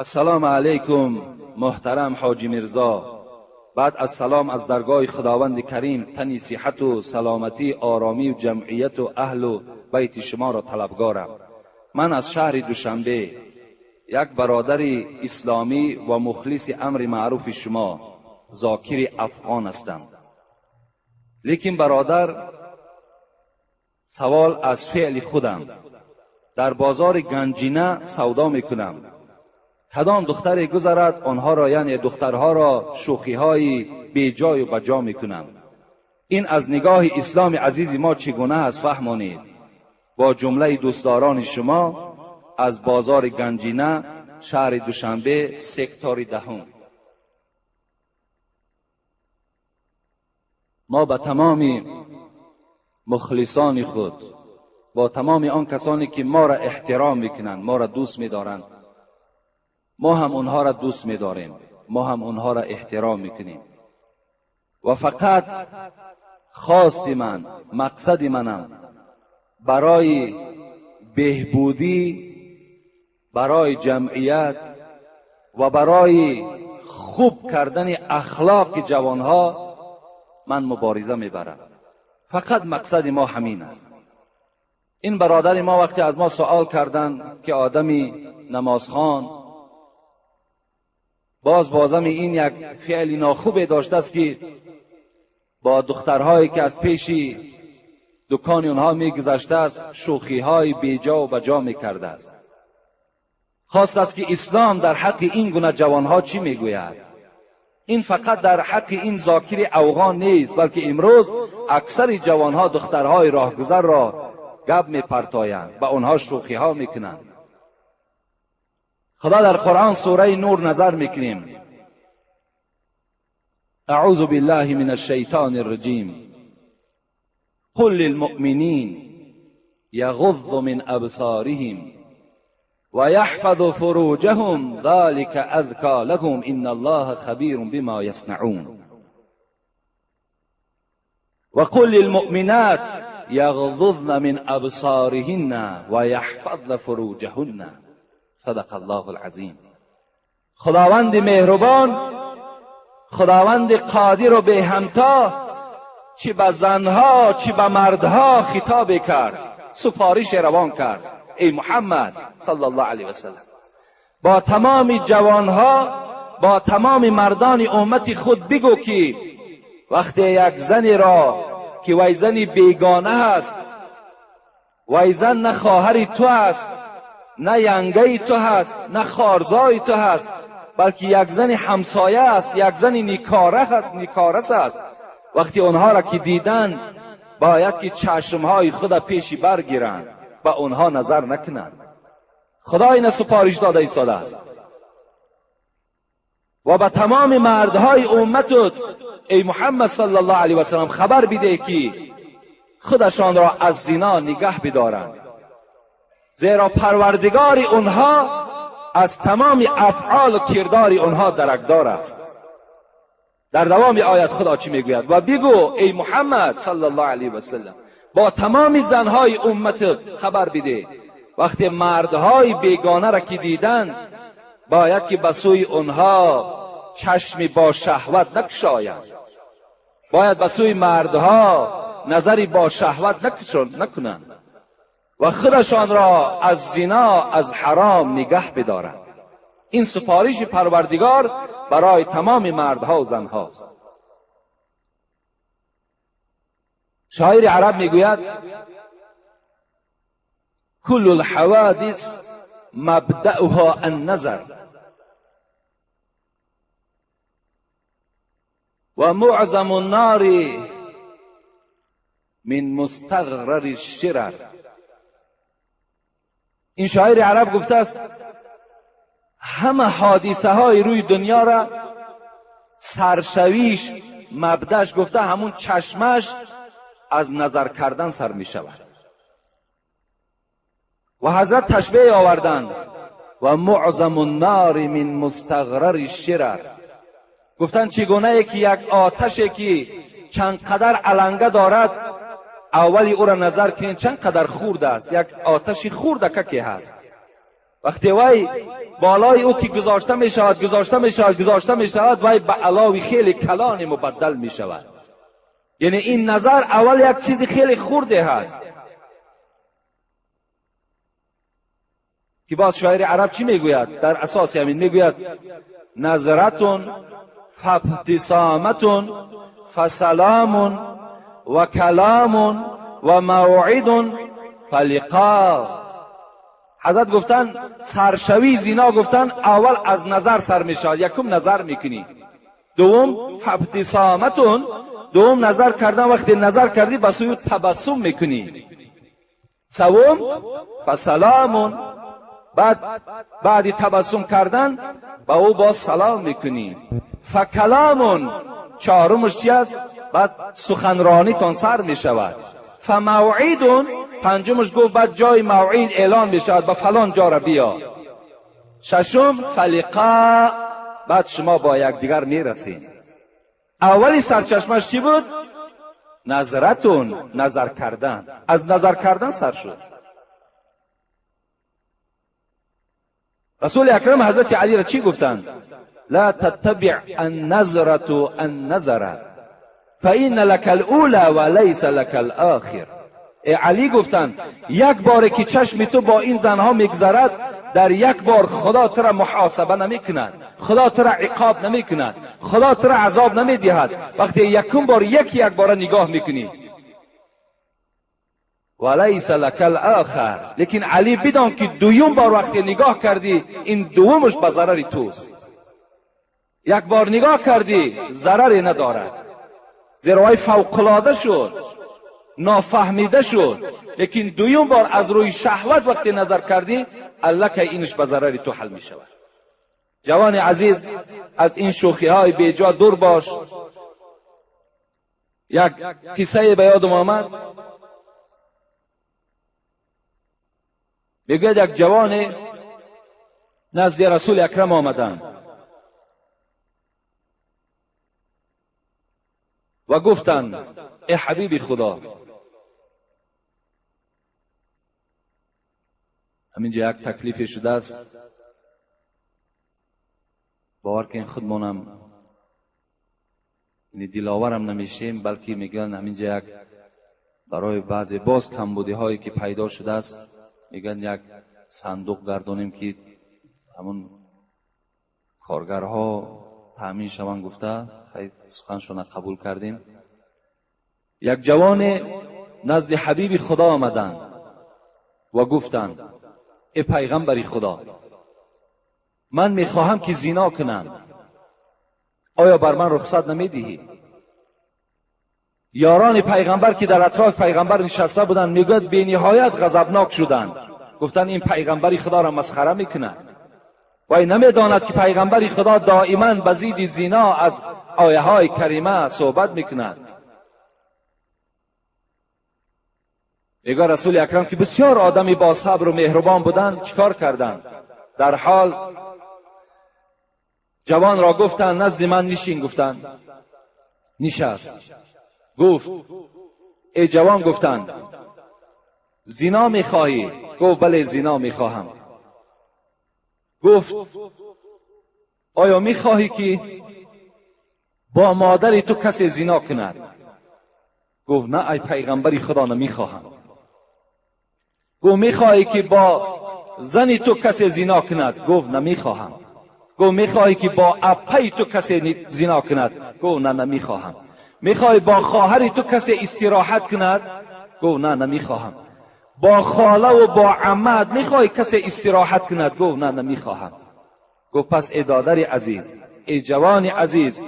السلام علیکم محترم حاجی میرزا. بعد از سلام از درگاه خداوند کریم تنی صحت و سلامتی، آرامی و جمعیت و اهل و بیت شما را طلبگارم. من از شهر دوشنبه یک برادر اسلامی و مخلص امر معروف شما ذاکر افغان هستم. لیکن برادر، سوال از فعل خودم. در بازار گنجینه سودا میکنم. کدام دختری گذرد آنها را، یعنی دخترها را، شوخی‌های بی جای و بجا میکنم. این از نگاه اسلام عزیز ما چگونه است فهمانید. با جمله دوستداران شما از بازار گنجینه، شهر دوشنبه، سکتور 10. ما به تمام مخلصان خود، با تمام آن کسانی که ما را احترام میکنند، ما را دوست میدارند، ما هم اونها را دوست می‌داریم، ما هم اونها را احترام میکنیم. و فقط خواست من، مقصد منم برای بهبودی، برای جمعیت و برای خوب کردن اخلاق جوانها من مبارزه میبرم. فقط مقصد ما همین است. این برادر ما وقتی از ما سوال کردن که آدمی نمازخوان بازم این یک فعل ناخوبی داشته است که با دخترهایی که از پیش دکان اونها میگذشته است شوخی‌های بیجا و بجا میکرده است. خواست است که اسلام در حق این گونه جوانها چی میگوید. این فقط در حق این ذاکر افغان نیست، بلکه امروز اکثر جوانها دخترهای راهگذر را گپ میپرتایند، با آنها شوخی‌ها میکنند. خدا در قرآن سوره نور نظر میکنیم. اعوذ بالله من الشیطان الرجیم. قل للمؤمنین یغضوا من ابصارهم و یحفظوا فروجهم ذلك اذکى لهم ان الله خبیر بما یصنعون. و قل للمؤمنات یغضضن من ابصارهن و یحفظن فروجهن. صدق الله العظیم. خداوند مهربان، خداوند قادر و به همتا، چی به زنها چی به مردها خطاب کرد، سفارش روان کرد. ای محمد صلی الله علیه و سلم، با تمام جوانها، با تمام مردان امت خود بگو که وقتی یک زنی را که وی زنی بیگانه است، وی زن نه خواهر تو است، نه ینگه تو هست، نه خارزای تو هست، بلکه یک زن همسایه است، یک زن نیکارس است. وقتی آنها را که دیدن باید که چشمهای خود پیشی برگیرند، با آنها نظر نکنند. خدا این سپارش داده ایستاده است. و به تمام مردهای امتت ای محمد صلی الله علیه و سلم خبر بده که خودشان را از زنا نگه بدارند، زیرا پروردگار اونها از تمام افعال و کردار اونها درکدار است. در دوام آیت خدا چی میگوید؟ و بگو ای محمد صلی الله علیه و سلم با تمام زنهای امت خبر بده وقتی مردهای بیگانه را که دیدن باید که به سوی اونها چشمی با شهوت نکشایند، باید به سوی مردها نظری با شهوت نکنند و خودشان را از زنا، از حرام نگه بدارند. این سفارش پروردگار برای تمام مردها و زنهاست. شاعر عرب میگوید کل الحوادث مبدأها النظر و معظم النار من مستغرر الشرر. این شاعر عرب گفته است همه حادثه های روی دنیا را سرشویش مبدأش گفته همون چشمش از نظر کردن سر می شود. و حضرت تشبیه آوردند و معظم النار من مستغرر الشرر. گفتن چگونه که یک آتشی که چند قدر علنگه دارد اولی او را نظر کنید چند قدر خورد است، یک آتشی خورده که هست، وقتی وی بالای او که گذاشته می شود وی به علاوه خیلی کلان مبدل می شود. یعنی این نظر اول یک چیز خیلی خورده هست که باز شاعر عرب چی میگوید؟ در اساس همین میگوید نظرتون فابتسامتون فسلام و کلام و موعد فلقا. حضرت گفتن سرشوی زنا گفتن اول از نظر سر میشود، یکم نظر میکنی، دوم فابتسامتون، دوم نظر کردن، وقتی نظر کردی به سوی تبسم میکنی، سوم فسلامون، بعد تبسم کردن با او با سلام میکنی، فکلامون، چهارمش چی است؟ بعد سخنرانی تان سر میشود، فموعدون، پنجمش گفت بعد جای موعد اعلان میشود به فلان جا را بیا، ششم فلقا، بعد شما با یکدیگر میرسین. اولی سرچشمش چی بود؟ نظرتون، نظر کردن. از نظر کردن سر شد. رسول اکرم حضرت علی را چی گفتند؟ لا تتبع النظرة النظر فإن لك الأولى وليس لك الآخر. علی گفتند یک بار که چشم تو با این زنها میگذرد، در یک بار خدا تو را محاسبه نمی کند، خدا تو را عقاب نمی کند، خدا تو را عذاب نمی دهد. وقتی یکم بار یک بار نگاه میکنی، ولیس لک الاخر، لیکن علی بدان که دویم بار وقتی نگاه کردی این دومش به ضرر توست. یک بار نگاه کردی ضرری ندارد، زیرا وی فوق‌العاده شد، نافهمیده شد، لیکن دویم بار از روی شهوت وقتی نظر کردی الکه اینش به ضرر تو حل می شود. جوان عزیز، از این شوخی های بیجا دور باش. یک قصه به یادم آمد، میگوید یک جوان نزد رسول اکرم آمدند و گفتند ای حبیب خدا، همینجا یک تکلیفی شده است، باور کن خودمونم دلاورم نمیشیم، بلکه میگن همینجا یک برای بعضی باز کمبودی هایی که پیدا شده است، میگن یک صندوق گردانیم که همون کارگرها تامین شوند. گفته خیلی سخنشون قبول کردیم. یک جوان نزد حبیب خدا آمدند و گفتند ای پیغمبر خدا، من میخواهم که زنا کنم، آیا بر من رخصت نمیدهی؟ یاران پیغمبر که در اطراف پیغمبر نشسته بودند میگوید بی نهایت غضبناک شدند، گفتند این پیغمبر خدا را مسخره میکند. وای نمیداند که پیغمبر خدا دائما به ضد زنا از آیه های کریمه صحبت میکند. میگه رسول اکرم که بسیار آدمی با صبر و مهربان بودند چیکار کردند؟ در حال جوان را گفتند نزد من نشین، گفتند نشست. گفت ای جوان، گفتند زنا میخواهی؟ گفت بله زنا میخواهم. گفت آیا میخواهی که با مادر تو کسی زنا کند؟ گفت نه ای پیغمبر خدا نمیخواهم. گفت میخواهی که با زن تو کسی زنا کند؟ گفت نمیخواهم. گفت میخواهی که با اپی تو کسی زنا کند؟ گفت نه نمیخواهم. میخواهی با خواهری تو کسی استراحت کند؟ گفت نه نمیخواهم. با خاله و با عمت میخواهی کسی استراحت کند؟ گفت نه نمیخواهم. گفت پس ای دادر عزیز، ای جوان عزیز،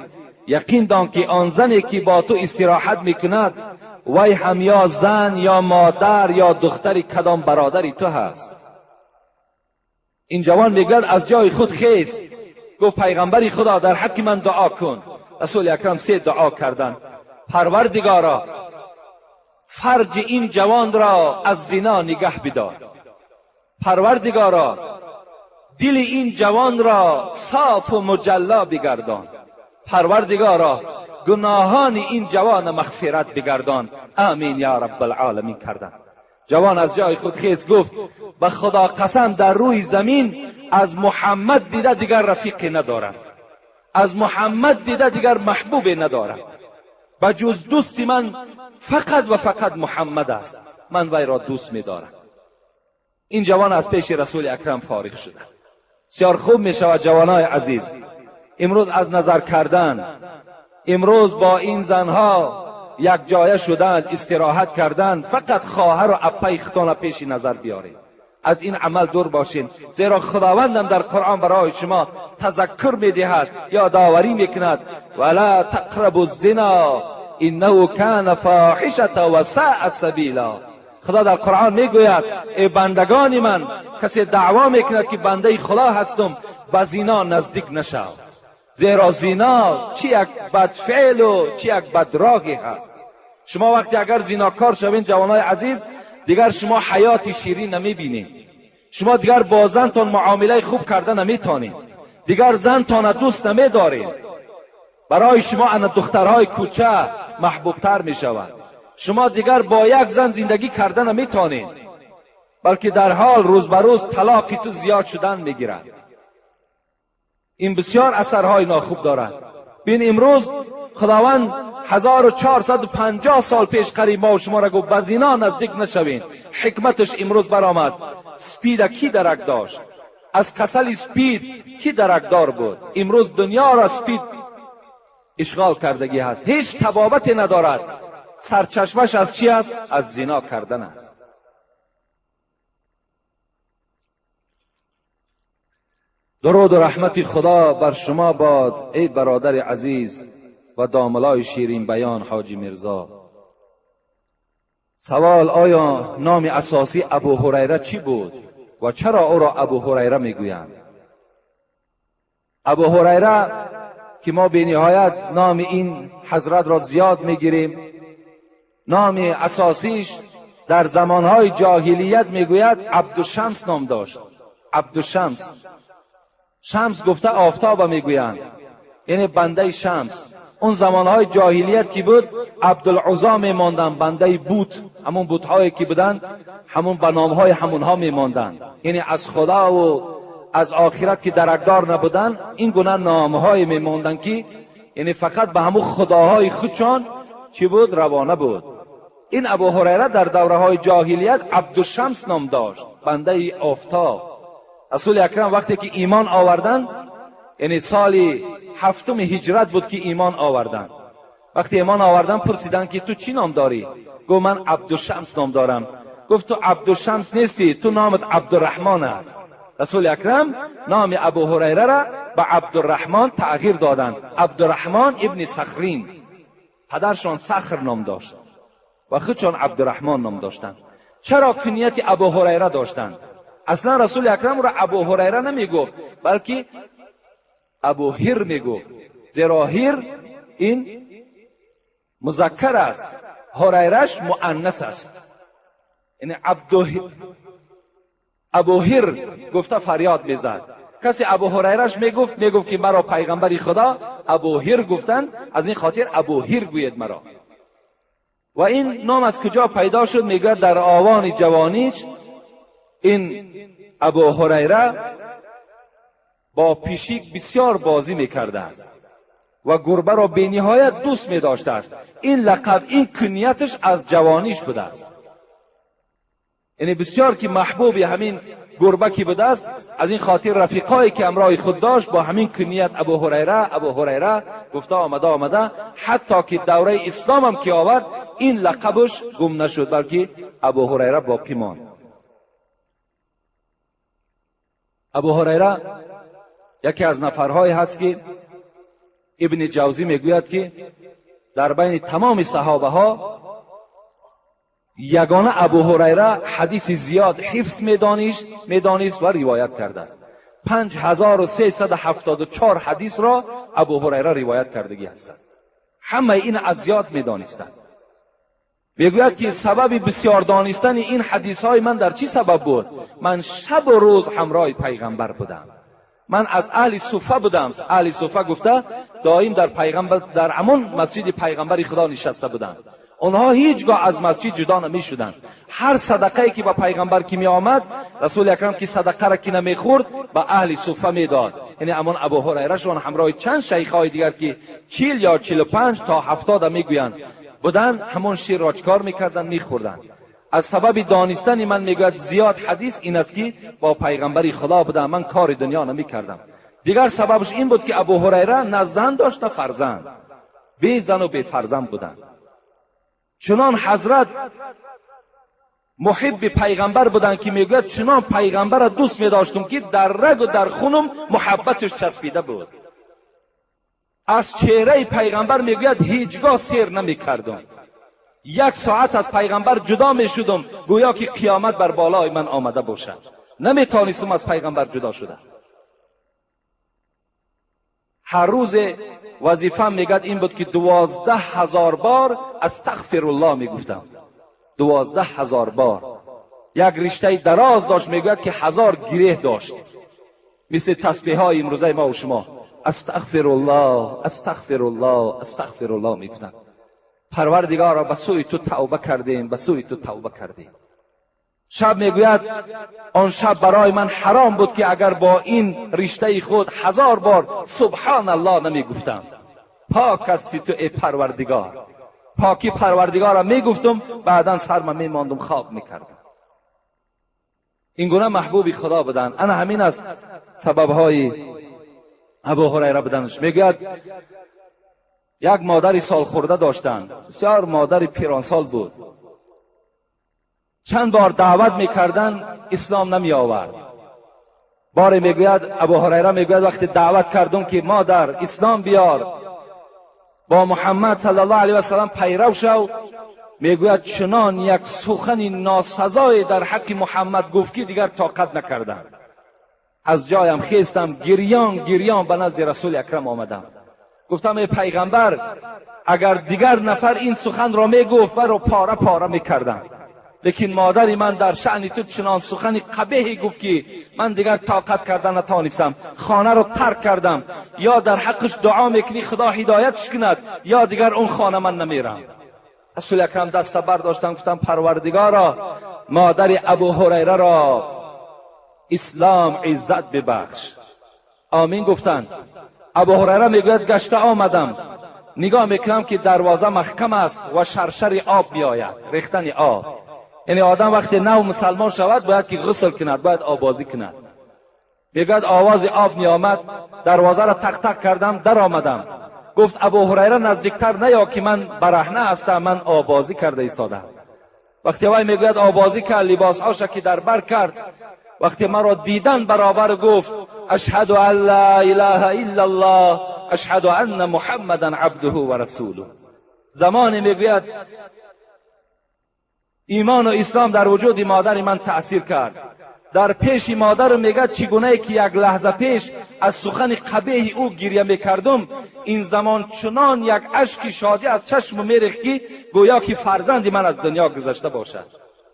یقین دان که آن زنی که با تو استراحت میکند وی هم یا زن یا مادر یا دختری کدام برادری تو هست. این جوان میگد از جای خود خیست، گفت پیغمبری خدا در حق من دعا کن. رسول اکرم 3 دعا کردند. پروردگارا فرج این جوان را از زنا نگه بدار. پروردگارا دل این جوان را صاف و مجلا بگردان. پروردگارا گناهان این جوان مغفرت بگردان. آمین یا رب العالمین کردند. جوان از جای خود خیز گفت به خدا قسم در روی زمین از محمد دیده دیگر رفیقی ندارم، از محمد دیده دیگر محبوبی ندارم، به جز دوستی من فقط و فقط محمد است، من وی را دوست می‌دارم. این جوان از پیش رسول اکرم فارغ شده. بسیار خوب می شود جوانای عزیز امروز از نظر کردن، امروز با این زنها یک جایه شدن، استراحت کردن، فقط خواهر و اپه ختان پیش نظر بیارید. از این عمل دور باشین، زیرا خداوندم در قرآن برای شما تذکر میدهد، یادآوری میکند ولا تقربوا الزنا انه کان فاحشه و ساء سبیلا. خدا در قرآن میگوید ای بندگان من، کسی دعوا میکند که بنده خدا هستم به زنا نزدیک نشو، زیرا زنا چی یک بدفعل و چی یک بدراهی هست. شما وقتی اگر زناکار شوین جوانای عزیز، دیگر شما حیات شیرین نمیبینید، شما دیگر با زنتان معامله خوب کرده نمیتانید، دیگر زنتان دوست نمیدارید، برای شما ان دخترهای کوچه محبوبتر میشود، شما دیگر با یک زن زندگی کرده نمیتانید، بلکه در حال روز به روز طلاق تو زیاد شدن میگیرد. این بسیار اثرهای ناخوب دارد. بین امروز خداوند 1450 سال پیش قریب ما و شما را گفت به زنا نزدیک نشوین. حکمتش امروز برآمد. سپید کی درک داشت؟ از کسل سپید کی درکدار بود؟ امروز دنیا را سپید اشغال کردگی هست، هیچ تبابتی ندارد. سرچشمش از چی است؟ از زنا کردن است. درود و رحمت خدا بر شما باد ای برادر عزیز و داملای شیرین بیان حاجی میرزا. سوال: آیا نام اساسی ابو هریره چی بود و چرا او را ابو هریره میگویند؟ ابو هریره که ما به نهایت نام این حضرت را زیاد میگیریم، نام اساسیش در زمانهای جاهلیت میگوید عبدالشمس نام داشت. عبدالشمس، شمس گفته آفتاب میگویند، یعنی بنده شمس. اون زمانهای جاهلیت کی بود؟ عبدالعزا میماندن، بنده بوت. همون بوتهایی که بودن همون به نامهای همونها میماندن، یعنی از خدا و از آخرت که درکدار نبودن، این گونه نامهای میماندن که یعنی فقط به همون خداهای خودشان چی بود؟ روانه بود. این ابو هریره در دوره های جاهلیت عبدالشمس نام داشت، بنده آفتاب. رسول اکرم وقتی که ایمان آوردن، یعنی سال 7 هجرت بود که ایمان آوردن، وقتی ایمان آوردن پرسیدن که تو چی نام داری؟ گفت من عبدالشمس نام دارم. گفت تو عبدالشمس نیستی، تو نامت عبدالرحمن است. رسول اکرم نام ابو هریره را به عبدالرحمن تغییر دادند. عبدالرحمن ابن صخرین، پدرشان صخر نام داشت و خودشان عبدالرحمن نام داشتند. چرا کنیت ابو هریره داشتند؟ اصلا رسول اکرم را ابو هریره نمیگفت، بلکه ابو هر میگفت، زیرا هر این مذکر است، هریرهش مؤنث است. یعنی ابو هر گفته فریاد میزد. کسی ابو هریرهش میگفت که مرا پیغمبری خدا ابو هر گفتند، از این خاطر ابو هر گوید مرا. و این نام از کجا پیدا شد؟ میگه در آوان جوانیش این ابو هریره با پیشیک بسیار بازی میکرده است و گربه را به نهایت دوست میداشته است. این لقب، این کنیتش از جوانیش بوده است، یعنی بسیار که محبوب همین گربه کی بوده است. از این خاطر رفیقایی که همراه خود داشت با همین کنیت ابو هریره گفته آمده، حتی که دوره اسلام هم که آورد این لقبش گم نشد، بلکه ابو هریره باقی ماند. ابو هریره یکی از نفرهایی هست که ابن جوزی میگوید که در بین تمام صحابه ها یگانه ابو هریره حدیث زیاد حفظ میدانست و روایت کرده است. 5374 حدیث را ابو هریره روایت کردگی است. همه این از زیاد میدانستند. میگوید که سبب بسیار دانستن این حدیث های من در چی سبب بود؟ من شب و روز همراه پیغمبر بودم، من از اهل صفه بودم. اهل صفه گفته دائم در همون مسجد پیغمبر خدا نشسته بودم. اونها هیچگاه از مسجد جدا نمی شدند. هر صدقه که به پیغمبر که می آمد، رسول اکرم که صدقه را که نمی خورد به اهل صفه می داد. یعنی امان ابو هریره شون همراه چند شیخای دیگر که 40 یا 45 تا 70 می گویند بودن، همون شیر را چکار میکردن؟ میخوردن. از سبب دانستن من میگوید زیاد حدیث این است که با پیغمبری خدا بودم، من کار دنیا نمیکردم. دیگر سببش این بود که ابو هریره نه زن داشت نه فرزند، بی زن و بی فرزند بودن. چنان حضرت محب پیغمبر بودن که میگوید چنان پیغمبر را دوست میداشتم که در رگ و در خونم محبتش چسبیده بود. از چهره پیغمبر میگوید هیچگاه سیر نمیکردم. 1 ساعت از پیغمبر جدا میشدم گویا که قیامت بر بالای من آمده باشد. نمیتونستم از پیغمبر جدا شدم. هر روز وظیفه میگد این بود که 12,000 بار استغفر الله میگفتم. 12,000 بار. یک رشته دراز داشت، میگوید که 1000 گره داشت، مثل تسبیح های امروزه ما و شما. استغفر الله استغفر الله استغفر الله میگفتن. پروردگارا به سوی تو توبه کردیم، به سوی تو توبه کردیم. شب میگوید آن شب برای من حرام بود که اگر با این رشته خود 1000 بار سبحان الله نمیگفتم. پاک هستی تو ای پروردگار. پاکی پروردگار را میگفتم، بعدا سرم میماندم خواب میکردم. این گونه محبوب خدا بودن. انا همین است سببهای ابو هریره بودنش. میگوید یک مادری سال خورده داشتن، بسیار مادر پیرانسال بود. چند بار دعوت میکردن، اسلام نمی آورد. باری میگوید ابو هریره میگوید وقتی دعوت کردم که مادر اسلام بیار، با محمد صلی الله علیه و سلم پیرو شو، میگوید چنان یک سخن ناسزای در حق محمد گفت که دیگر طاقت نکردم. از جایم خیستم، گریان به نزد رسول اکرم آمدم. گفتم ای پیغمبر، اگر دیگر نفر این سخن را میگفت برو پاره پاره میکردم، لیکن مادری من در شأن تو چنان سخن قبیحی گفت که من دیگر طاقت کردن نتانستم. خانه رو ترک کردم. یا در حقش دعا میکنی خدا هدایتش کند، یا دیگر اون خانه من نمیرم. رسول اکرم دست برداشتم، گفتم پروردگارا مادر ابو هریره را اسلام عزت ببخش. آمین گفتند. ابو هریره میگوید گشته آمدم، نگاه میکنم که دروازه محکم است و شرشر آب میآید، ریختن آب. یعنی آدم وقتی نو مسلمان شود باید که غسل کند، باید آبازی کند. میگوید آواز آب میآمد، دروازه را تق تق کردم، در آمدم. گفت ابو هریره نزدیکتر نیا که من برهنه هستم، من آبازی کرده ایستادم. وقتی وای میگوید آبازی کرد، لباسهاش که در بر کرد، وقتی مرا دیدن برابر گفت اشهد ان لا اله الا الله اشهد ان محمدا عبده و رسوله. زمانی میگوید ایمان و اسلام در وجود مادر من تأثیر کرد. در پیش مادر میگه چگونه که یک لحظه پیش از سخن قبیح او گریه میکردم، این زمان چنان یک اشک شادی از چشم میریخت که گویا که فرزند من از دنیا گذشته باشد.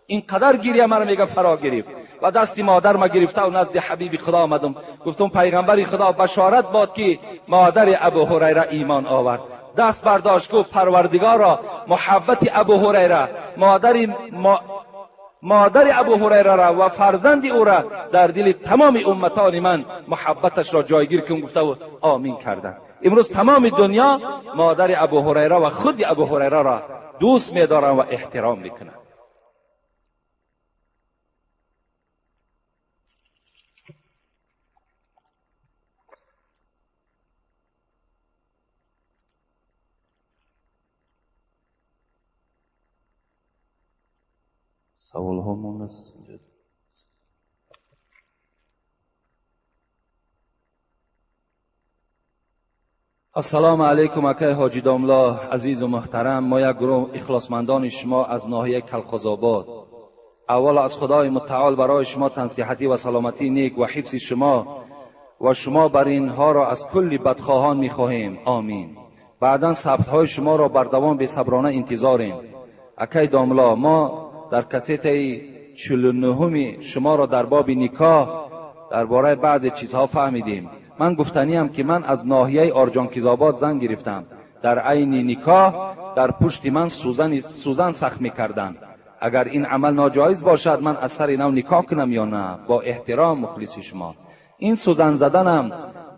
اینقدر گریه مرا میگه فرا گرفت و دستی مادر ما گرفته و نزد حبیب خدا آمدم. گفتم پیغمبر خدا بشارت باد که مادر ابو هریره ایمان آورد. دست برداشت گفت پروردگارا محبت ابو هریره، مادر ابو هریره را و فرزند او را در دل تمام امتان من محبتش را جایگیر کن. گفته و آمین کردند. امروز تمام دنیا مادر ابو هریره و خود ابو هریره را دوست می‌دارند و احترام میکنند. سوال همون است. السلام علیکم اکای حاجی داملا عزیز و محترم. ما یک گروه اخلاصمندان شما از ناحیه کلخوزآباد، اول از خدای متعال برای شما تنصیحتی و سلامتی نیک و حفظ شما و شما بر اینها را از کل بدخواهان میخواهیم. آمین. بعدا ثبت‌های شما را بر دوام به صبرانه انتظاریم. اکای داملا ما در کسیت 49 شما را در باب نکاح درباره بعض چیزها فهمیدیم. من گفتنیم که من از ناحیه آرجانکیزآباد زنگ گرفتم. در عین نکاح در پشت من سوزن سخت میکردند. اگر این عمل ناجایز باشد من از سر اینو نکاح کنم یا نه؟ با احترام مخلص شما، این سوزن زدنم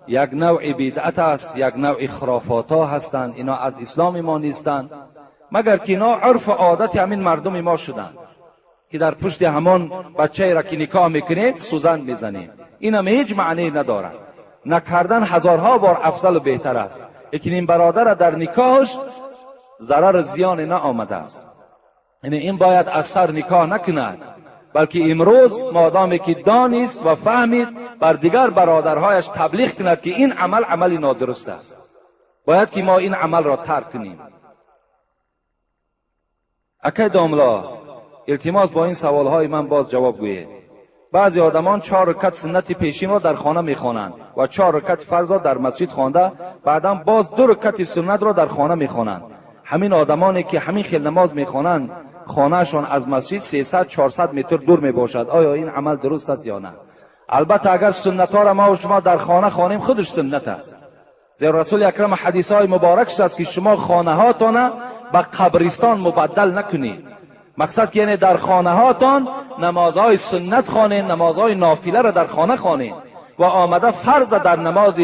یک نوع بدعت است، یک نوع خرافات ها هستند. اینا از اسلام ما نیستند، مگر که اینا عرف و عادت همین مردم ما شدند که در پشت همان بچه را که نکاح میکنید سوزن میزنید. این هم هیچ معنی ندارد. نکردن هزارها بار افضل و بهتر است، لیکن این برادر در نکاحش ضرر زیان نه آمده است. یعنی این باید از سر نکاح نکند، بلکه امروز مادامی که دانست و فهمید بر دیگر برادرهایش تبلیغ کند که این عمل عملی نادرست است. باید که ما این عمل را ترک کنیم. اکای داملا التماس با این سوالهای من باز جواب گویید. بعضی آدمان 4 رکعت سنت پیشین را در خانه میخوانند و 4 رکعت فرض را در مسجد خوانده، بعدا باز 2 رکعت سنت را در خانه میخوانند. همین آدمانی که همین خیل نماز میخوانند خانهشان از مسجد 300-400 متر دور میباشد، آیا این عمل درست است یا نه؟ البته اگر سنت ها را ما و شما در خانه خوانیم خودش سنت است، زیرا رسول اکرم حدیث های مبارکش است که شما خانه هاتان به قبرستان مبدل نکنید. مقصد که یعنی در خانه هاتان نمازهای سنت خوانید، نمازهای نافله را در خانه خوانید و آمده فرض در نماز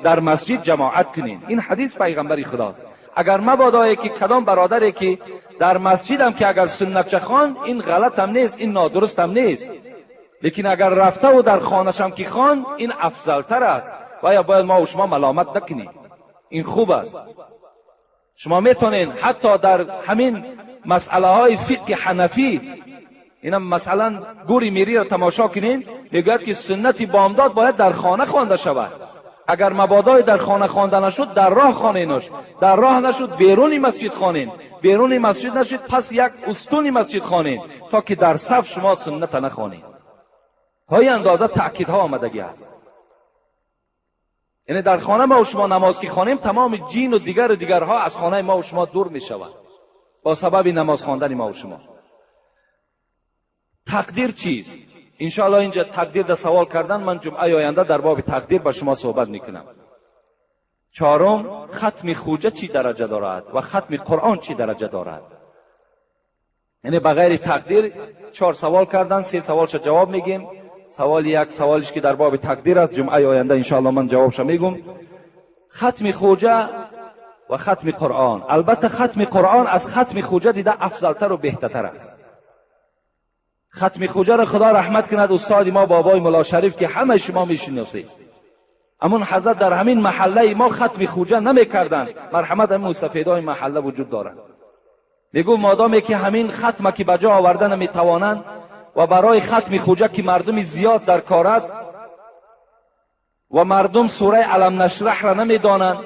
در مسجد جماعت کنید. این حدیث پیغمبر خداست. اگر مبادایی که کدام برادری که در مسجد هم که اگر سنت چه خواند این غلط هم نیست، این نادرست هم نیست، لیکن اگر رفته و در خانش هم که خواند این افضل تر است و یا باید ما و شما ملامت نکنیم. این خوب است. شما میتونین حتی در همین مسئله های فقه حنفی، اینا مثلا گوری میری را تماشا کنین، میگوید که سنت بامداد باید در خانه خوانده شود. اگر مبادای در خانه خوانده نشد در راه خوانینش، در راه نشد بیرون مسجد خوانین، بیرون مسجد نشد پس یک استون مسجد خوانین، تا که در صف شما سنت نخوانید. های اندازه تأکیدها آمدگی است. یعنی در خانه ما و شما نماز که خوانیم تمام جین و دیگرها از خانه ما و شما دور می شود با سبب نماز خواندن ما و شما. تقدیر چیست؟ انشاءالله اینجا تقدیر در سوال کردن، من جمعه آینده در باب تقدیر با شما صحبت میکنم. 4، ختم خوجه چی درجه دارد و ختم قرآن چی درجه دارد؟ یعنی بغیر تقدیر 4 سوال کردن، 3 سوالش جواب میگیم. سوال یک سوالش که در باب تقدیر است، جمعه آینده انشاءالله من جوابش میگم. ختم خوجه و ختم قرآن، البته ختم قرآن از ختم خوجه دیده افضلتر و بهترتر است. ختم خوجه را خدا رحمت کند استاد ما بابای ملا شریف که همه شما میشناسید، امون حضرت در همین محله ما ختم خوجه نمیکردند، مرحمت همون سفیدای محله وجود دارند. میگو مادامی که همین ختمه که بجا آوردن نمیتوانند و برای ختم خوجه که مردم زیاد در کار است و مردم سوره علم نشرح را نمیدانند،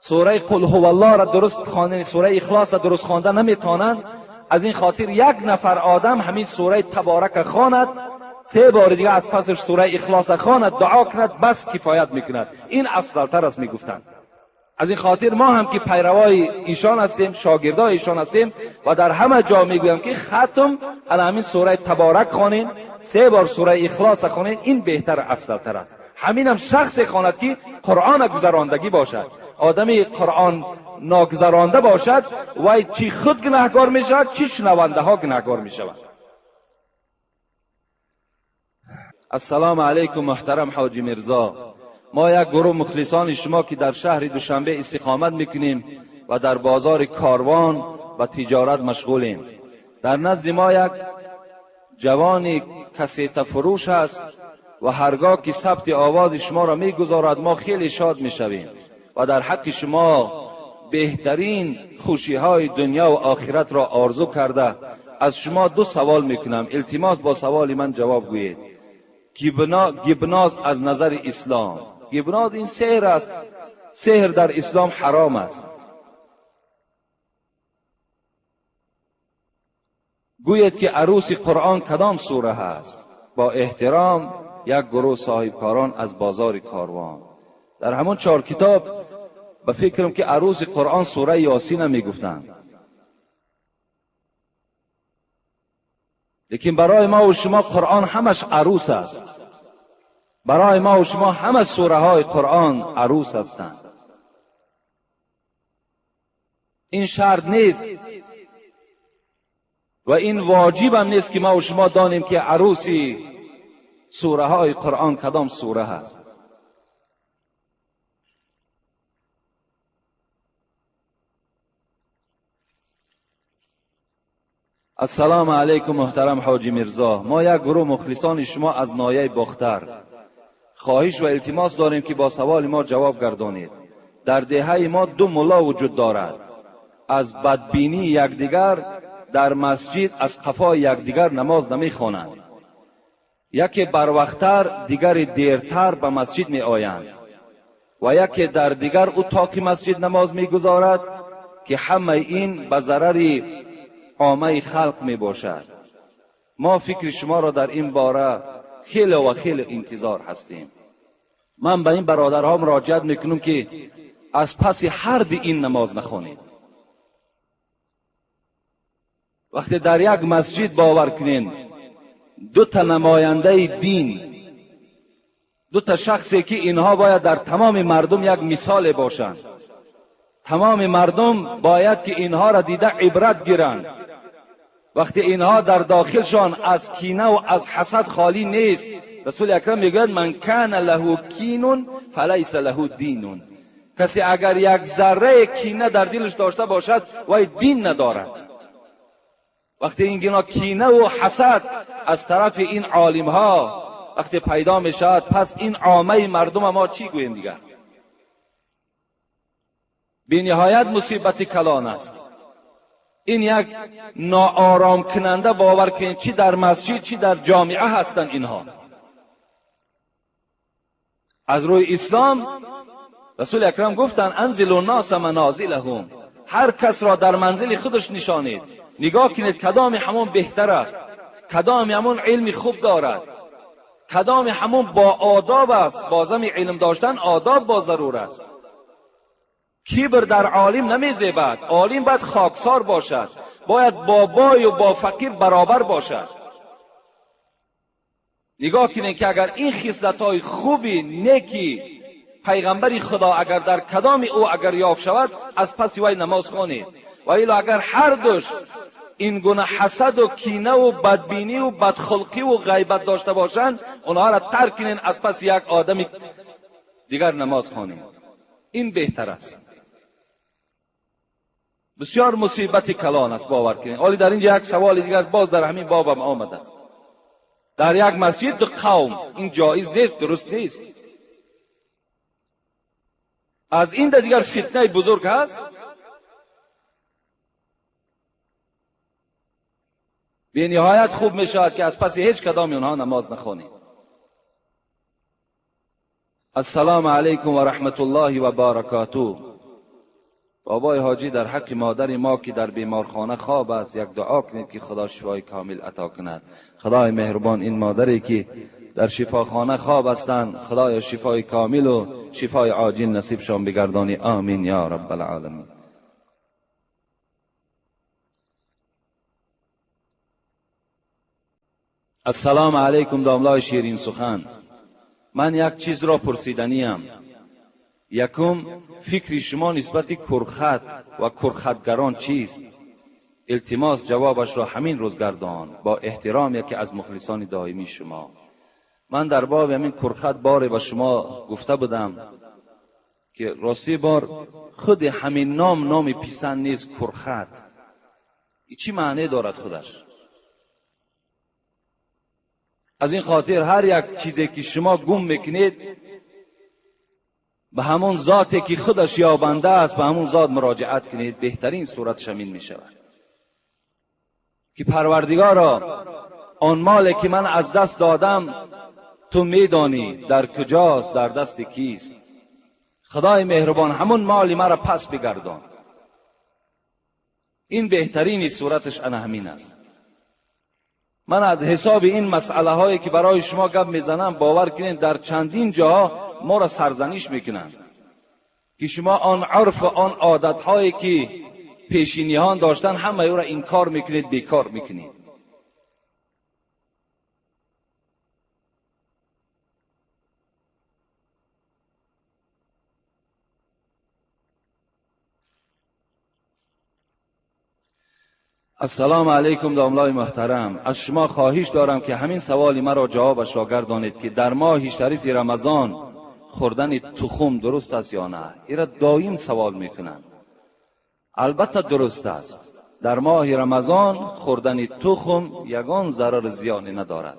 سوره قل هو الله را درست خواندن، سوره اخلاص را درست خواندن نمیتوانند، از این خاطر یک نفر آدم همین سوره تبارک خواند، 3 بار دیگه از پسش سوره اخلاص خواند، دعا کند، بس کفایت میکند. این افضلتر است میگفتند. از این خاطر ما هم که پیروای ایشان هستیم، شاگردای ایشان هستیم و در همه جا میگویم که ختم همین سوره تبارک خوانین، 3 بار سوره اخلاص خوانین، این بهتر افضلتر است. همین هم شخص خواند که قرآن گذراندگی باشد. آدمی قرآن ناگذرانده باشد و چی خود گناهکار می شود چی شنونده ها گناهکار می شود. السلام علیکم محترم حاجی مرزا، ما یک گروه مخلصان شما که در شهر دوشنبه استقامت میکنیم و در بازار کاروان و تجارت مشغولیم. در نزد ما یک جوانی کسیت فروش است و هرگاه که ثبت آواز شما را میگذارد ما خیلی شاد میشویم و در حق شما بهترین خوشی های دنیا و آخرت را آرزو کرده از شما 2 سوال میکنم. التماس با سوال من جواب گویید. گبناز از نظر اسلام، گبناز این سحر است، سحر در اسلام حرام است. گوید که عروس قرآن کدام سوره هست؟ با احترام یک گروه صاحبکاران از بازار کاروان در همون 4 کتاب به فکرم که عروس قرآن سوره یاسین میگفتند، لیکن برای ما و شما قرآن همش عروس است. برای ما و شما همه سوره های قرآن عروس هستند. این شرط نیست و این واجب هم نیست که ما و شما دانیم که عروسی سوره های قرآن کدام سوره هست. السلام علیکم محترم حاجی میرزا، ما یک گروه مخلصان شما از ناحیه باختر خواهش و التماس داریم که با سوال ما جواب گردانید. در دهه ما 2 ملا وجود دارد، از بدبینی یکدیگر در مسجد از قفای یکدیگر نماز نمیخوانند. یکی بر وقتتر دیگر دیرتر به مسجد می آیند و یکی در دیگر اتاق مسجد نماز میگذارد که همه این به ضرر عامه خلق می باشد. ما فکر شما را در این باره خیلی و خیلی انتظار هستیم. من به این برادرها مراجعت میکنم که از پس حرد این نماز نخوانید. وقتی در یک مسجد باور کنین 2 تا نماینده دین، 2 تا شخصی که اینها باید در تمام مردم یک مثال باشند، تمام مردم باید که اینها را دیده عبرت گیرند. وقتی اینها در داخلشان از کینه و از حسد خالی نیست، رسول اکرم میگوید من کان له کین فلیس له دین. کسی اگر یک ذره کینه در دلش داشته باشد وای دین ندارد. وقتی این کینه و حسد از طرف این عالم ها وقتی پیدا می شود، پس این عامه مردم ما چی گوییم دیگر؟ بی نهایت مصیبت کلان است. این یک ناآرام کننده باور کنید، چی در مسجد چی در جامعه هستند اینها. از روی اسلام رسول اکرم گفتن انزلوا الناس منازلهم، هر کس را در منزل خودش نشانید. نگاه کنید کدام همون بهتر است، کدام همون علم خوب دارد، کدام همون با آداب است. بازم علم داشتن آداب با ضرور است. کبر در عالم نمیزیبد. عالم باید خاکسار باشد، باید با بای و با فقیر برابر باشد. نگاه کنید که اگر این خصلت‌های خوبی نیکی پیغمبری خدا اگر در کدام او اگر یافت شود، از پس وی نماز خوانید. و الا اگر هر دوش این گونه حسد و کینه و بدبینی و بدخلقی و غیبت داشته باشند، اونها را ترک کنین، از پس یک آدم دیگر نماز خوانید. این بهتر است. بسیار مصیبت کلان است باور کنید. ولی در اینجا یک سوال دیگر باز در همین بابم آمده است. در یک مسجد 2 قوم، این جایز نیست، درست نیست. از این دیگر فتنه بزرگ هست. به نهایت خوب می شود که از پس هیچ کدام اونها نماز نخوانید. السلام علیکم و رحمت الله و برکاته. بابای حاجی در حق مادر ما که در بیمارخانه خواب است یک دعا کنید که خدا شفای کامل عطا کند. خدای مهربان این مادری که در شفاخانه خواب هستند خدای شفای کامل و شفای عاجل نصیب شان بگردانی. آمین یا رب العالمین. السلام علیکم داملای شیرین سخن. من یک چیز را پرسیدنیم. یکم فکر شما نسبت کرخط و کرخطگران چیست؟ التماس جوابش را همین روز گردان. با احترام یکی از مخلصان دائمی شما. من در باب همین کرخط باره با شما گفته بودم که راستی بار خود همین نام پسند نیست. کرخط چی معنی دارد خودش؟ از این خاطر هر یک چیزی که شما گم میکنید به همون ذاتی که خودش یابنده است به همون ذات مراجعت کنید. بهترین صورت شامل می شود که پروردگارا آن مالی که من از دست دادم تو میدانی در کجاست، در دست کیست. خدای مهربان همون مالی مرا پس بگردان. این بهترین صورتش انا همین است. من از حساب این مسئله هایی که برای شما گپ میزنم باور کنید در چندین جاها ما را سرزنش میکنند که شما آن عرف و آن عادت هایی که پیشینیان داشتن همه او را انکار میکنید، بیکار میکنید. السلام علیکم داملای محترم، از شما خواهش دارم که همین سوالی مرا جوابش را گردانید که در ماه شریف رمضان خوردن تخم درست است یا نه. ایرا دائم سوال میکنند. البته درست است، در ماه رمضان خوردن تخم یگان ضرر زیانی ندارد،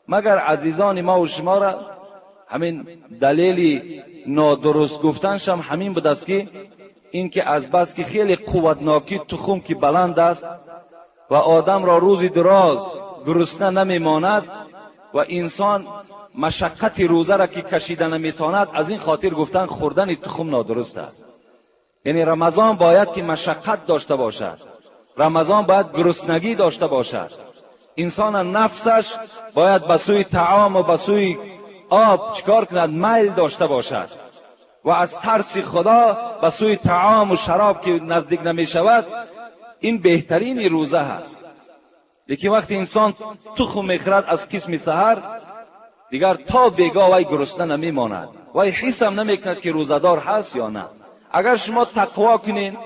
مگر عزیزان ما و شما را همین دلیل نادرست گفتنش هم همین بود است که اینکه از بس که خیلی قوتناکی تخم که بلند است و آدم را روزی دراز گرسنه نمیماند و انسان مشقت روزه را که کشیده نمیتواند، از این خاطر گفتن خوردن تخم نادرست است. یعنی رمضان باید که مشقت داشته باشد، رمضان باید گرسنگی داشته باشد، انسان نفسش باید به سوی طعام و به سوی آب چکار کند؟ میل داشته باشد و از ترس خدا به سوی طعام و شراب که نزدیک نمی شود. این بهترین روزه هست. لیکن وقتی انسان تخم میخورد از قسم سحر، دیگر تا بیگاه وی گرسنه نمیماند، وی حس هم نمیکند که روزدار هست یا نه. اگر شما تقوا کنین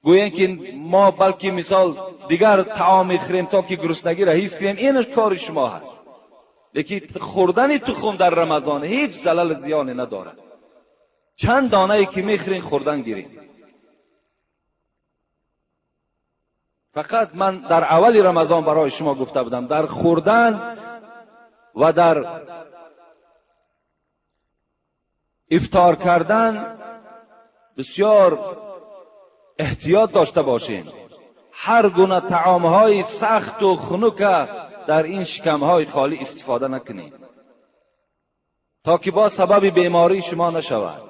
گویین که ما بلکه مثال دیگر طعام میخوریم تا که گرسنگی را حس کنیم، اینش کار شما هست. لیکن خوردن تخم در رمضان هیچ ضرر زیانی ندارد. چند دانه ای که میخورین خوردن گیرین. فقط من در اول رمضان برای شما گفته بودم در خوردن و در افطار کردن بسیار احتیاط داشته باشین. هر گونه طعامهای سخت و خنک در این شکمهای خالی استفاده نکنید تا که با سبب بیماری شما نشود،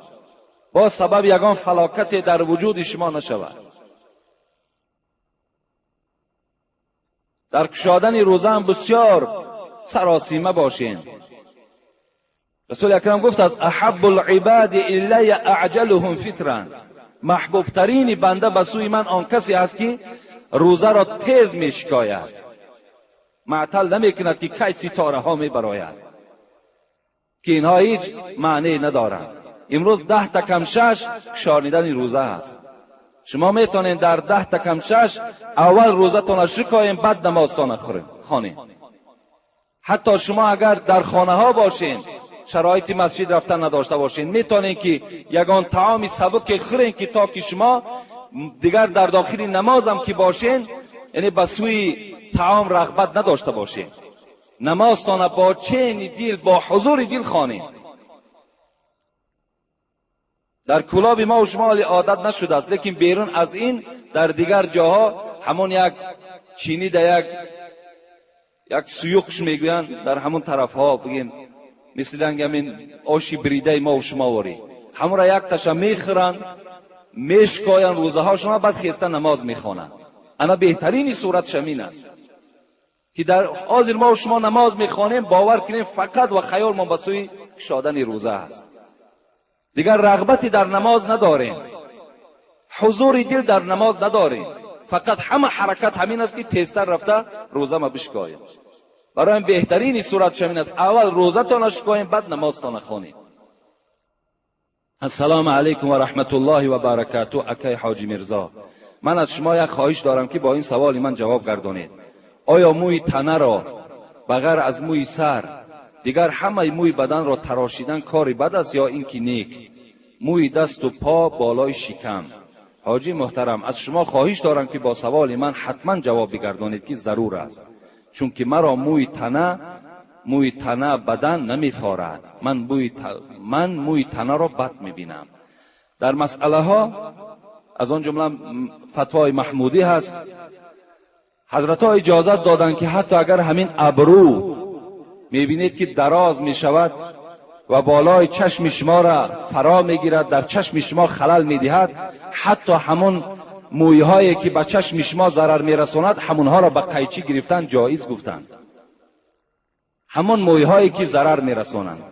با سبب یگان فلاکت در وجود شما نشود. در کشادن روزه هم بسیار سراسیمه باشین. رسول اکرم گفت از احب العباد الی اعجلهم فطرا، محبوب ترین بنده به سوی من آن کسی است که روزه را تیز می شکاید، معطل نمی کند که کی ستاره ها می براید، که اینها هیچ معنی ندارند. امروز 10 تا کم 6 کشانیدن روزه است. شما میتونین در 10 تا کم 6 اول روزتون را شکایین، بعد نمازتون خوانین. حتی شما اگر در خانه ها باشین، شرایط مسجد رفتن نداشته باشین، میتونین که یگان طعام سبک خورین که تا که شما دیگر در داخل نماز هم که باشین، یعنی به سوی طعام رغبت نداشته باشین. نمازتان با چین دل، با حضور دل خوانین. در کلاب ما و شما عادت نشده است، لیکن بیرون از این در دیگر جاها همون یک چینی در یک سیوخش میگوین در همون طرف ها بگیم مثل همین آشی بریده ما و شما واری، همون را یک تشا میخورن میشکاین روزه ها شما، بعد خیسته نماز میخوانن. انا بهترین صورت شمین است که در حاضر ما و شما نماز میخوانیم، باور کنیم فقط و خیال ما به سوی کشادن روزه است. دیگر رغبتی در نماز نداریم، حضور دل در نماز نداریم، فقط همه حرکت همین است که تیزتر رفته روزه ما بشکاییم. برای بهترین صورت شمین است اول روزتان شکاییم، بعد نمازتان خوانیم. السلام علیکم و رحمت الله و برکاته. اکای حاجی مرزا، من از شما یک خواهش دارم که با این سوال من جواب گردانید. آیا موی تنه را بغیر از موی سر دیگر همه موی بدن را تراشیدن کاری بد است یا اینکه نیک؟ موی دست و پا بالای شکم. حاجی محترم، از شما خواهش دارم که با سوال من حتما جواب بگردانید که ضرور است، چون که مرا موی تنه بدن نمیخورد. من موی تنه را بد میبینم. در مسئله ها از آن جمله فتوای محمودی هست، حضرت ها اجازت دادن که حتی اگر همین ابرو میبینید که دراز میشود و بالای چشم شما را فرا میگیرد، در چشم شما خلل میدهد، حتی همون مویهایی که به چشم شما ضرر میرساند همونها را به قیچی گرفتن جایز گفتند. همون مویهایی که ضرر میرسانند،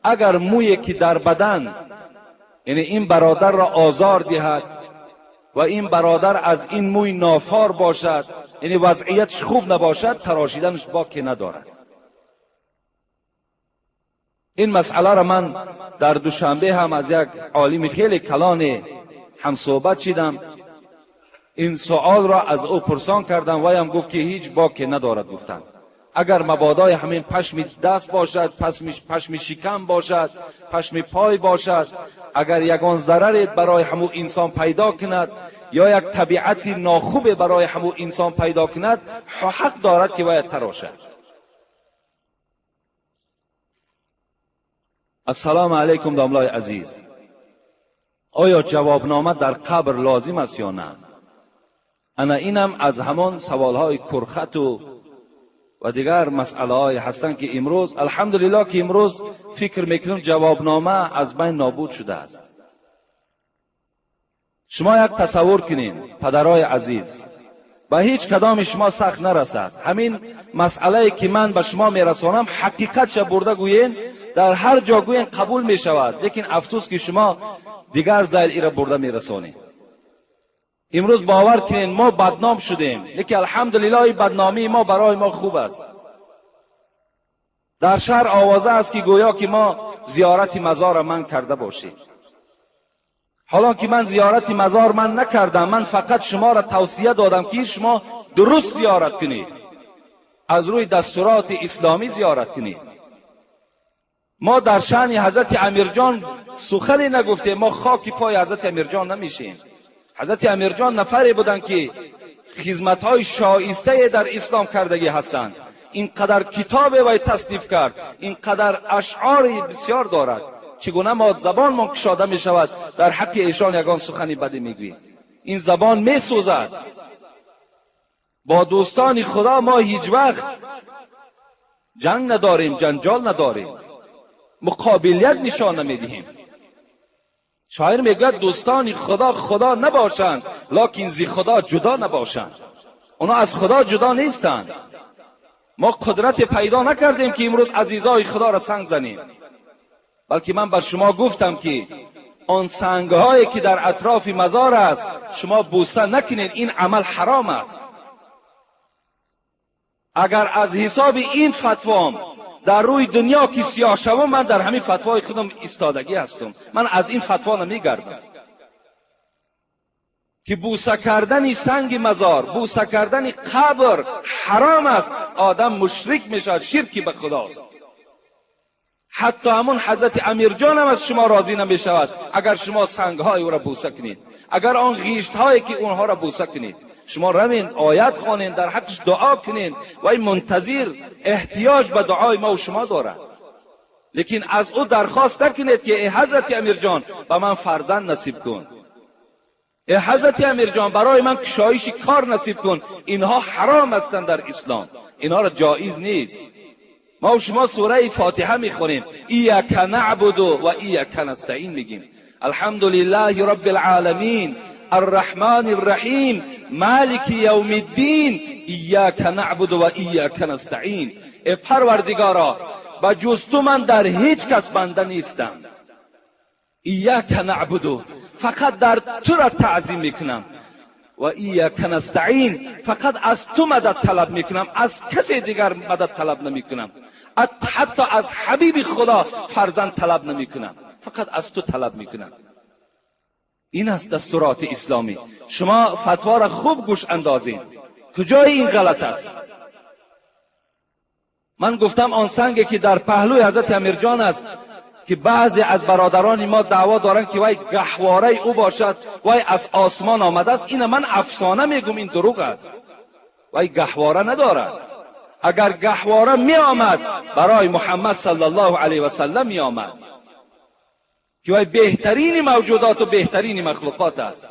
اگر مویی که در بدن یعنی این برادر را آزار دهد و این برادر از این موی نافار باشد، یعنی وضعیتش خوب نباشد، تراشیدنش باکی ندارد. این مسئله را من در دوشنبه هم از یک عالم خیلی کلان هم صحبت شدم. این سوال را از او پرسان کردم و هم گفت که هیچ باکی ندارد گفتن. اگر مبادای همین پشم دست باشد، پشم شکم باشد، پشم پای باشد، اگر یگان ضرری برای همون انسان پیدا کند یا یک طبیعت ناخوب برای همون انسان پیدا کند، حق دارد که باید تراشد. السلام علیکم داملای عزیز، آیا جوابنامه در قبر لازم است یا نه؟ انا اینم از همان سوالهای کرخت و دیگر مسئله های هستند که امروز الحمدلله که امروز فکر میکنم جوابنامه از بین نابود شده است. شما یک تصور کنین پدرای عزیز، به هیچ کدام شما سخت نرسد همین مسئله که من به شما میرسانم حقیقت برده گویین، در هر جا گویین قبول می شود، لیکن افسوس که شما دیگر زیل ای را برده میرسانید. امروز باور کنین ما بدنام شدیم، لیکن الحمدلله بدنامی ما برای ما خوب است. در شهر آوازه است که گویا که ما زیارت مزار من کرده باشیم، حالا که من زیارت مزار من نکردم، من فقط شما را توصیه دادم که شما درست زیارت کنید، از روی دستورات اسلامی زیارت کنید. ما در شأن حضرت امیرجان سخنی نگفتیم، ما خاک پای حضرت امیرجان نمیشیم. حضرت امیرجان نفری بودند که خدمت‌های شایسته در اسلام کردگی هستند. اینقدر کتاب وی تصنیف کرد، اینقدر اشعار بسیار دارد، چگونه ما زبان ما کشاده می شود در حق ایشان یگان سخنی بدی میگوییم. این زبان می سوزد. با دوستان خدا ما هیچ وقت جنگ نداریم، جنجال نداریم، مقابلیت نشان نمیدهیم. شاعر میگه دوستان خدا خدا نباشند، لکن زی خدا جدا نباشند. اونا از خدا جدا نیستند. ما قدرت پیدا نکردیم که امروز عزیزای خدا را سنگ زنیم، بلکه من بر شما گفتم که آن سنگهایی که در اطراف مزار است شما بوسه نکنید، این عمل حرام است. اگر از حساب این فتوام در روی دنیا که سیاه شوم، من در همین فتوای خودم ایستادگی هستم، من از این فتوا نمیگردم که بوسه کردن سنگ مزار، بوسه کردن قبر حرام است. آدم مشرک میشد، شرکی به خداست. حتی همون حضرت امیرجان هم از شما راضی نمی شود اگر شما سنگهای او را بوسه کنید، اگر آن غیشت هایی که اونها را بوسه کنید. شما روین آیت خوانید، در حقش دعا کنید و این منتظر احتیاج به دعای ما و شما دارد. لیکن از او درخواست نکنید که ای حضرت امیرجان به من فرزند نصیب کن، ای حضرت امیرجان برای من کشایش کار نصیب کن. اینها حرام هستند در اسلام، اینها را جایز نیست. ما و شما سوره فاتحه میخونیم، ایاک نعبد و ایاک نستعین، میگیم الحمدلله رب العالمین الرحمن الرحیم مالک یوم الدین ایاک نعبد و ایاک نستعین. ای پروردگارا با جز تو من در هیچ کس بنده نیستم. ایاک نعبد، فقط در تو را تعظیم میکنم، و ایاک نستعین، فقط از تو مدد طلب میکنم، از کسی دیگر مدد طلب نمیکنم، حتی از حبیب خدا فرزند طلب نمیکنم، فقط از تو طلب میکنم. این است دستورات اسلامی. شما فتوا را خوب گوش اندازید، کجای این غلط است. من گفتم آن سنگی که در پهلوی حضرت امیرجان است که بعضی از برادران ما دعوا دارند که وای گهواره او باشد، وای از آسمان آمده است. این من افسانه میگم، این دروغ است. وای گهواره ندارد. اگر گهواره می آمد برای محمد صلی الله علیه و سلم می آمد که وای بهترین موجودات و بهترین مخلوقات است.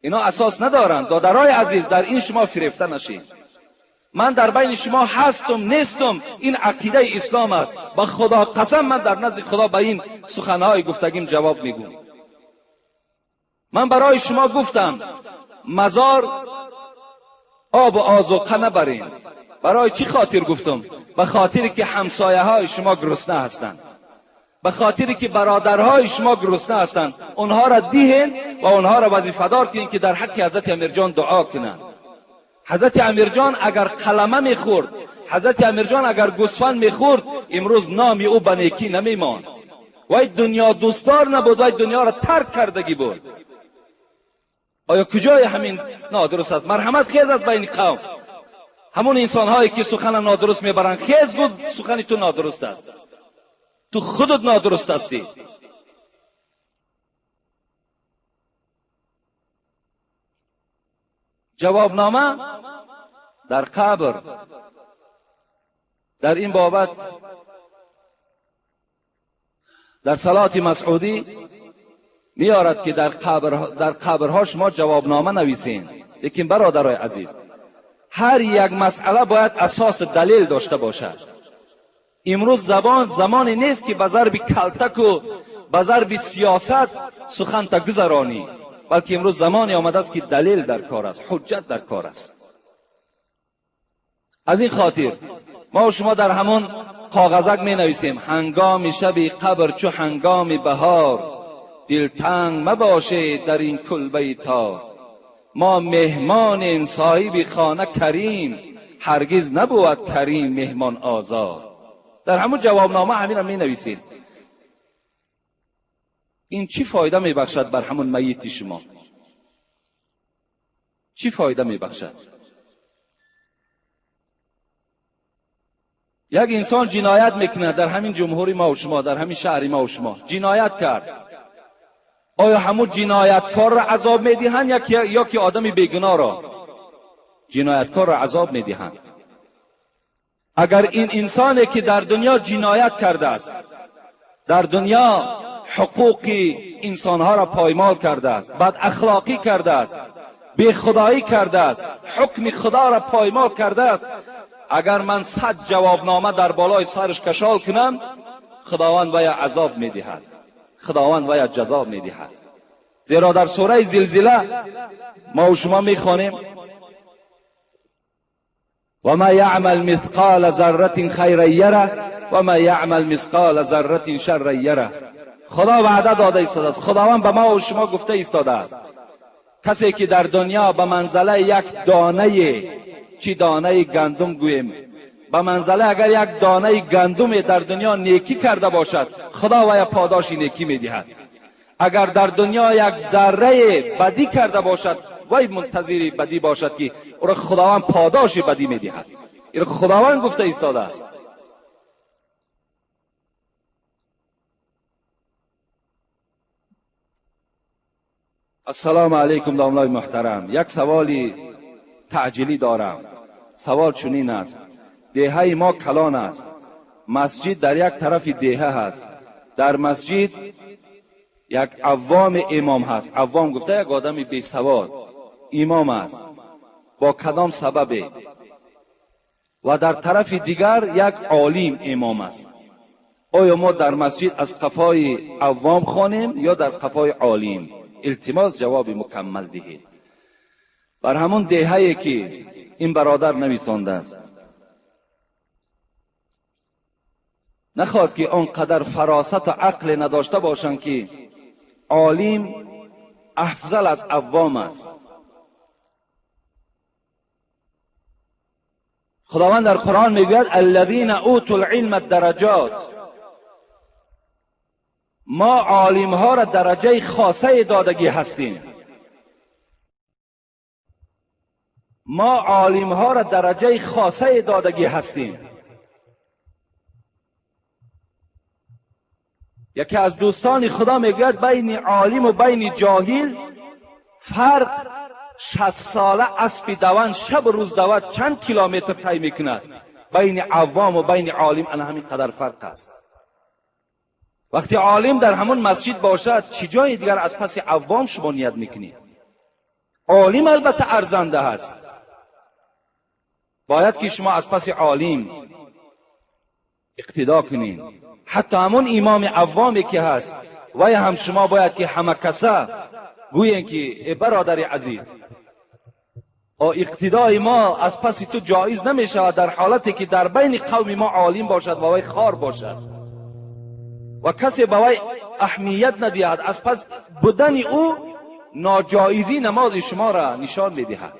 اینا اساس ندارند. دادرای عزیز، در این شما فریفته نشید. من در بین شما هستم نیستم، این عقیده اسلام است. با خدا قسم من در نزد خدا به این سخنهای گفتگیم جواب میگم. من برای شما گفتم مزار آب و آذوقه نبرین. برای چی خاطر گفتم؟ به خاطری که همسایه های شما گرسنه هستند، به خاطری که برادرهای شما گرسنه هستند. اونها را دیهن و اونها را وظیفه‌دار کنین که در حق حضرت امیرجان دعا کنند. حضرت امیرجان اگر قلمه میخورد، حضرت امیرجان اگر گوسفند میخورد، امروز نامی او به نیکی نمیمان. وای دنیا دوستدار نبود، وای دنیا را ترک کردگی بود. آیا کجای همین نادرست است؟ مرحمت خیز است بین قوم. همون انسان هایی که سخن نادرست میبرند، خیز گو سخن تو نادرست است، تو خودت نادرست هستی. جوابنامه در قبر در این بابت در صلات مسعودی میارد که در قبرها شما جوابنامه نویسین. لیکن برادرای عزیز، هر یک مسئله باید اساس دلیل داشته باشد. امروز زمانی نیست که به ضرب کلتک و به ضرب سیاست سخن تا گذرانی، بلکه امروز زمانی آمده است که دلیل در کار است، حجت در کار است. از این خاطر ما و شما در همون کاغذک می نویسیم هنگام شب قبر چو هنگام بهار، دلتنگ مباشه در این کلبه تار. ما مهمان صاحب خانه کریم، هرگز نبود کریم مهمان آزار. در همون جوابنامه همین هم می نویسید. این چی فایده می بخشد بر همون میت شما؟ چی فایده می بخشد؟ یک انسان جنایت میکنه در همین جمهوری ما و شما، در همین شهری ما و شما جنایت کرد. آیا همون جنایتکار را عذاب میدهند یا که آدم بیگناه را؟ جنایتکار را عذاب میدهند. اگر این انسانی که در دنیا جنایت کرده است، در دنیا حقوق انسانها را پایمال کرده است، بد اخلاقی کرده است، بی خدایی کرده است، حکم خدا را پایمال کرده است، اگر من 100 جوابنامه در بالای سرش کشال کنم، خداوند وی عذاب میدهد، خداوند وی جزا میدهد. زیرا در سوره زلزله ما و شما میخوانیم و ما یعمل مثقال ذره خیرا یره و ما یعمل مثقال ذره شرا یره. خدا وعده داده است، خداوند به ما و شما گفته ایستاده است کسی که در دنیا به منزله یک دانه، چی دانه گندم گویم، به منزله اگر یک دانه گندم در دنیا نیکی کرده باشد، خدا وی پاداش نیکی میدهد. اگر در دنیا یک ذره بدی کرده باشد، وی منتظر بدی باشد که او را خداوند پاداش بدی میدهد. این خداوند گفته ایستاده است. السلام علیکم دامنای محترم. یک سوالی تعجیلی دارم. سوال چنین است: دیهه ما کلان است، مسجد در یک طرف دیهه هست، در مسجد یک عوام امام هست. عوام گفته یک آدم بی سواد امام است، با کدام سببه؟ و در طرف دیگر یک عالم امام است. آیا ما در مسجد از قفای عوام خوانیم یا در قفای عالم؟ التماس جواب مکمل دهید. بر همون دیهه‌ای که این برادر نویسانده است، نخواد که آنقدر فراست و عقل نداشته باشند که عالم افضل از عوام است. خداوند در قرآن میگوید الذین اوتوا العلم درجات. ما عالم ها را درجه خاصه دادگی هستیم. ما عالم ها را درجه خاصه دادگی هستیم. یکی از دوستان خدا میگوید بین عالم و بین جاهل فرق 60 ساله اسب دوان شب روز دوان چند کیلومتر طی میکند. بین عوام و بین عالم انا همین قدر فرق است. وقتی عالم در همون مسجد باشد، چی جای دیگر از پس عوام شما نیت میکنید؟ عالم البته ارزنده هست، باید که شما از پس عالم اقتدا کنید. حتی همون امام عوامی که هست وی هم شما باید که همه کسا گوین که ای برادر عزیز، اقتدای ما از پس تو جایز نمی شود در حالتی که در بین قوم ما عالم باشد و وی خار باشد و کسی به وی اهمیت ندهد. از پس بودن او ناجایزی نماز شما را نشان می دهد.